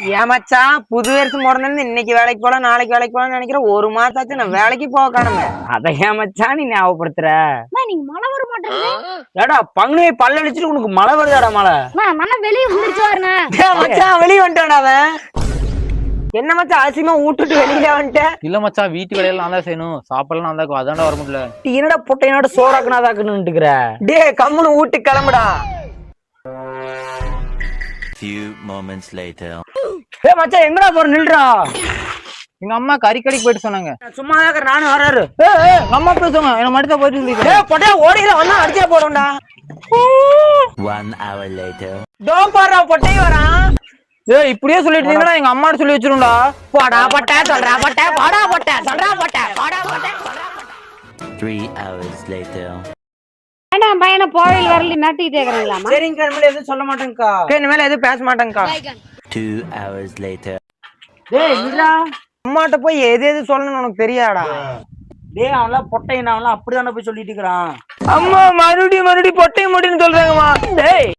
ஏன் மச்சான் புது வருஷம் பிறந்திருந்து இன்னைக்கு வேலைக்கு போலாம் நாளைக்கு வேலைக்கு போலாம்னு நினைக்கிறேன். ஒரு மாசம் ஆச்சு நான் வேலைக்கு போக காணுமே. அதை ஏன் மச்சான் நீ ஞாபகப்படுத்துற? நீங்க மழை வர மாட்டேங்குது. ஏடா பங்குனியை பல்ல அடிச்சுட்டு உனக்கு மழை வருதாடா மழை? மழை வெளியே வந்துருச்சு பாருங்க. மச்சான் வெளியே வந்துட்டான் அவன். என்ன மச்சான் ஆசியமா விட்டுட்டு வெளியில வந்துட்டேன்? இல்ல மச்சான் வீட்டு வேலையெல்லாம் நான் தான் செய்யணும், சாப்பாடுலாம் நான் தான், அதான்டா வர முடியல. என்னடா பொட்டையனோட சோறாக்குனாதாக்குன்னு இருக்கிற? டே கம்முன்னு வீட்டுக்கு கிளம்புடா. Few moments later. ஏ மச்சான் எங்கடா போற? நில்றா. எங்க அம்மா கறிக்கடைக்கு போயிட்டு சொன்னாங்க. சும்மா தான் நானும் வராரு. எங்க அம்மா பேசுவாங்க, என்ன மட்டும் தான் போயிட்டு சொல்லிட்டு. டேய் பொட்டைய ஓடில வந்தா அடிச்சே போடும்டா. 1 hour later. டோம் பாறா பொட்டை வரான். இப்படியே சொல்லிட்டு இருந்தீங்கன்னா எங்க அம்மாட்ட சொல்லி வச்சிரும்டா. போடா பொட்டை சொல்றா பொட்டை போடா பொட்டை சொல்றா பொட்டை போடா பொட்டை. 3 hours later. வேண்டாம் பையனை கோவில் வரல மிரட்டிட்டே இருக்கிறீங்களாமா? சரிங்க இனிமேல் எதுவும் சொல்ல மாட்டேங்கக்கா. இனிமேல எதுவும் பேச மாட்டேங்கக்கா. 2 hours later. டேய் நில்றா. அம்மாட்ட போய் எது எது சொல்லணும்னு உனக்கு தெரியாடா? டேய் அவன்லாம் பொட்டையன், அவன்லாம் அப்படிதானே போய் சொல்லிட்டு இருக்கிறான். அம்மா மறுபடியும் பொட்டை முடின்னு சொல்றாங்கம்மா. டேய்